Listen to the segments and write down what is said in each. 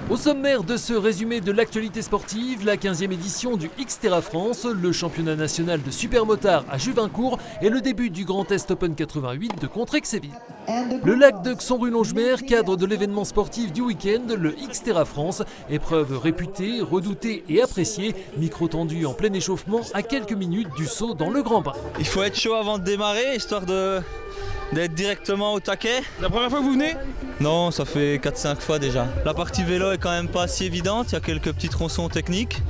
Au sommaire de ce résumé de l'actualité sportive, la 15e édition du Xterra France, le championnat national de supermotard à Juvincourt et le début du Grand Est Open 88 de Contrexéville. Le lac de Xonru-Longemer, cadre de l'événement sportif du week-end, le Xterra France, épreuve réputée, redoutée et appréciée, micro tendu en plein échauffement à quelques minutes du saut dans le grand bain. Il faut être chaud avant de démarrer, histoire d'être directement au taquet. La première fois que vous venez? Non, ça fait 4-5 fois déjà. La partie vélo est quand même pas si évidente, il y a quelques petits tronçons techniques.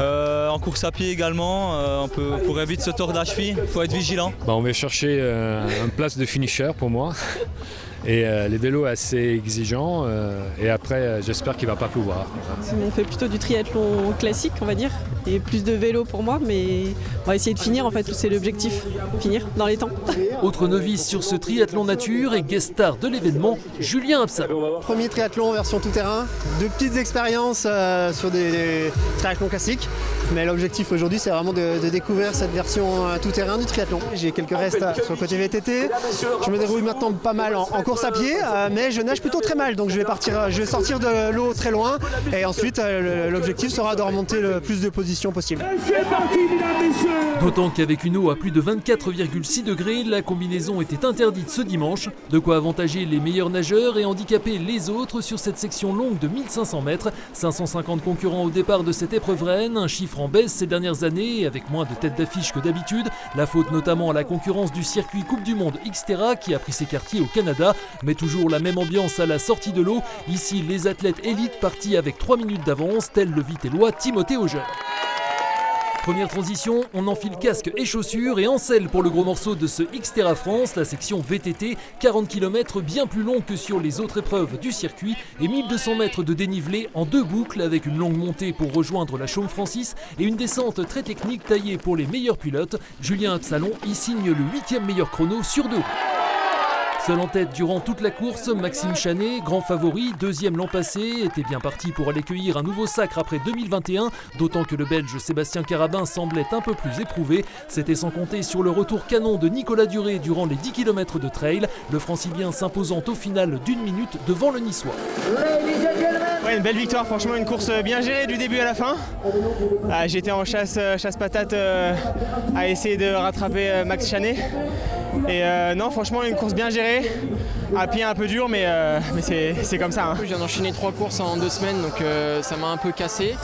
En course à pied également, on pourrait vite se tordre la cheville, il faut être vigilant. On va chercher une place de finisher pour moi. Et les vélos assez exigeants et après j'espère qu'il ne va pas pleuvoir. On fait plutôt du triathlon classique on va dire et plus de vélo pour moi mais on va essayer de finir en fait, c'est l'objectif, finir dans les temps. Autre novice sur ce triathlon nature et guest star de l'événement, Julien Absalon. Premier triathlon version tout-terrain, de petites expériences sur des triathlons classiques. Mais l'objectif aujourd'hui c'est vraiment de découvrir cette version tout-terrain du triathlon. J'ai quelques restes sur le côté VTT, je me débrouille maintenant pas mal en course à pied, mais je nage plutôt très mal, donc je vais sortir de l'eau très loin et ensuite l'objectif sera de remonter le plus de positions possible. D'autant qu'avec une eau à plus de 24,6 degrés, la combinaison était interdite ce dimanche, de quoi avantager les meilleurs nageurs et handicaper les autres sur cette section longue de 1500 mètres. 550 concurrents au départ de cette épreuve reine, un chiffre en baisse ces dernières années avec moins de têtes d'affiche que d'habitude, la faute notamment à la concurrence du circuit Coupe du Monde Xterra qui a pris ses quartiers au Canada, mais toujours la même ambiance à la sortie de l'eau. Ici, les athlètes élites partis avec 3 minutes d'avance, tel le Vitellois Timothée Auger. Première transition, on enfile casque et chaussures et en selle pour le gros morceau de ce Xterra France, la section VTT, 40 km bien plus long que sur les autres épreuves du circuit et 1200 mètres de dénivelé en 2 boucles avec une longue montée pour rejoindre la Chaume-Francis et une descente très technique taillée pour les meilleurs pilotes. Julien Absalon y signe le 8e meilleur chrono sur 2 roues. Seul en tête durant toute la course, Maxime Chanet, grand favori, deuxième l'an passé, était bien parti pour aller cueillir un nouveau sacre après 2021, d'autant que le Belge Sébastien Carabin semblait un peu plus éprouvé. C'était sans compter sur le retour canon de Nicolas Duré durant les 10 km de trail, le francilien s'imposant au final d'1 minute devant le Niçois. Ouais, une belle victoire, franchement une course bien gérée du début à la fin. J'étais en chasse patate à essayer de rattraper Max Chanet. Et non, franchement une course bien gérée, à pied un peu dur mais c'est comme ça. Je viens d'enchaîner 3 courses en 2 semaines donc ça m'a un peu cassé.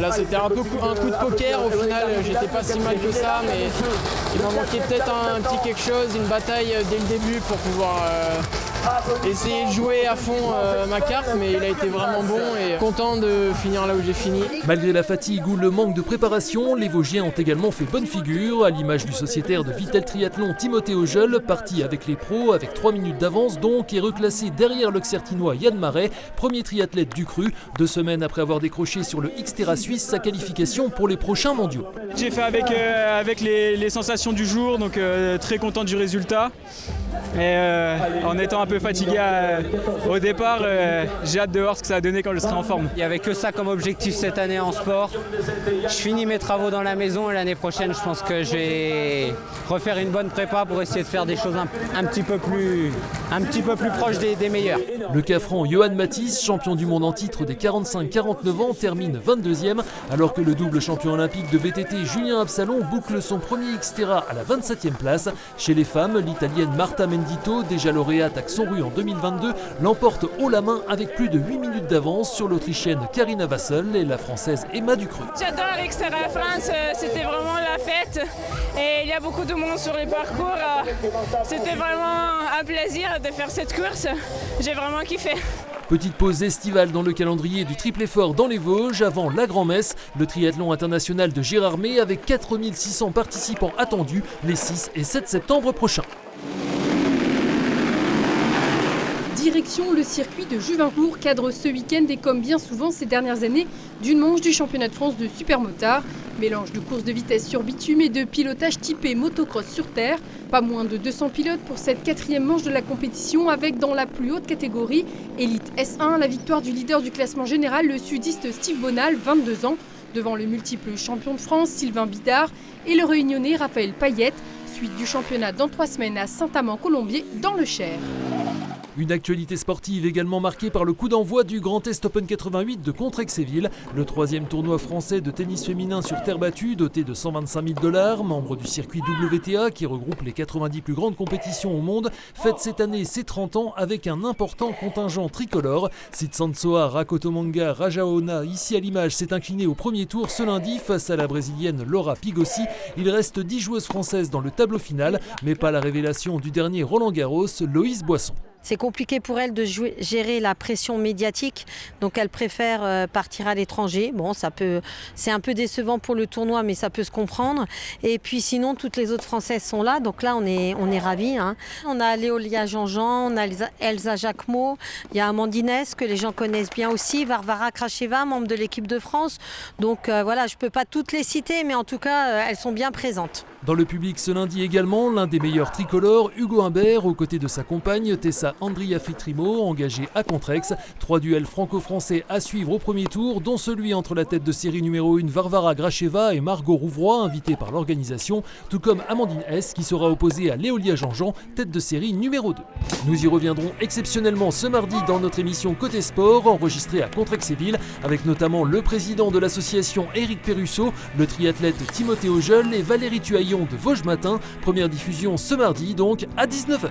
Là c'était un coup de poker, au final j'étais pas si mal que ça mais il m'en manquait peut-être un petit quelque chose, une bataille dès le début pour pouvoir essayer de jouer à fond ma carte, mais il a été vraiment bon et content de finir là où j'ai fini. Malgré la fatigue ou le manque de préparation, les Vosgiens ont également fait bonne figure, à l'image du sociétaire de Vittel Triathlon Timothée Auger, parti avec les pros avec 3 minutes d'avance donc et reclassé derrière l'Auxertinois Yann Marais, premier triathlète du cru, 2 semaines après avoir décroché sur le Xterra Suisse sa qualification pour les prochains mondiaux. J'ai fait avec les sensations du jour, donc très content du résultat. Et en étant un peu fatigué au départ, j'ai hâte de voir ce que ça a donné quand je serai en forme. Il n'y avait que ça comme objectif cette année en sport. Je finis mes travaux dans la maison et l'année prochaine je pense que je vais refaire une bonne prépa pour essayer de faire des choses un petit peu plus proches des meilleurs. Le Cafran Johan Matisse, champion du monde en titre des 45-49 ans, termine 22e, alors que le double champion olympique de VTT Julien Absalon boucle son premier Xterra à la 27e place. Chez les femmes, l'italienne Marta Mendito, déjà lauréate à Xonru en 2022, l'emporte haut la main avec plus de 8 minutes d'avance sur l'Autrichienne Karina Wassel et la Française Emma Ducreux. J'adore l'Xterra France, c'était vraiment la fête et il y a beaucoup de monde sur les parcours. C'était vraiment un plaisir de faire cette course, j'ai vraiment kiffé. Petite pause estivale dans le calendrier du triple effort dans les Vosges avant la grand-messe, le triathlon international de Gérardmer avec 4600 participants attendus les 6 et 7 septembre prochains. Direction le circuit de Juvincourt, cadre ce week-end et comme bien souvent ces dernières années, d'une manche du championnat de France de supermotard. Mélange de courses de vitesse sur bitume et de pilotage typé motocross sur terre. Pas moins de 200 pilotes pour cette 4e manche de la compétition avec dans la plus haute catégorie, Elite S1, la victoire du leader du classement général, le sudiste Steve Bonal, 22 ans, devant le multiple champion de France Sylvain Bidard et le réunionnais Raphaël Payette. Suite du championnat dans 3 semaines à Saint-Amand-Colombier dans le Cher. Une actualité sportive également marquée par le coup d'envoi du Grand Est Open 88 de Contrexéville, le 3e tournoi français de tennis féminin sur terre battue doté de 125 000 $, membre du circuit WTA qui regroupe les 90 plus grandes compétitions au monde, fête cette année ses 30 ans avec un important contingent tricolore. Tsitsansoa Rakotomanga Rajaona, ici à l'image, s'est incliné au premier tour ce lundi face à la brésilienne Laura Pigossi. Il reste 10 joueuses françaises dans le tableau final, mais pas la révélation du dernier Roland Garros, Loïs Boisson. C'est compliqué pour elle de gérer la pression médiatique, donc elle préfère partir à l'étranger. Bon, c'est un peu décevant pour le tournoi, mais ça peut se comprendre. Et puis sinon, toutes les autres Françaises sont là, donc là on est ravis. Hein. On a Léolia Jean-Jean, on a Elsa Jacquemot, il y a Amandine Hesse, que les gens connaissent bien aussi, Varvara Kracheva, membre de l'équipe de France. Donc voilà, je ne peux pas toutes les citer, mais en tout cas, elles sont bien présentes. Dans le public ce lundi également, l'un des meilleurs tricolores, Hugo Humbert, aux côtés de sa compagne Tessa Andria Fitrimo, engagée à Contrex. 3 duels franco-français à suivre au premier tour, dont celui entre la tête de série numéro 1 Varvara Gracheva et Margot Rouvroy, invitée par l'organisation, tout comme Amandine Hesse qui sera opposée à Léolia Jean-Jean, tête de série numéro 2. Nous y reviendrons exceptionnellement ce mardi dans notre émission Côté Sport, enregistrée à Contrexéville, avec notamment le président de l'association Éric Perrusso, le triathlète Timothée Augeul et Valérie Tuaillon de Vosges Matin. Première diffusion ce mardi donc à 19h.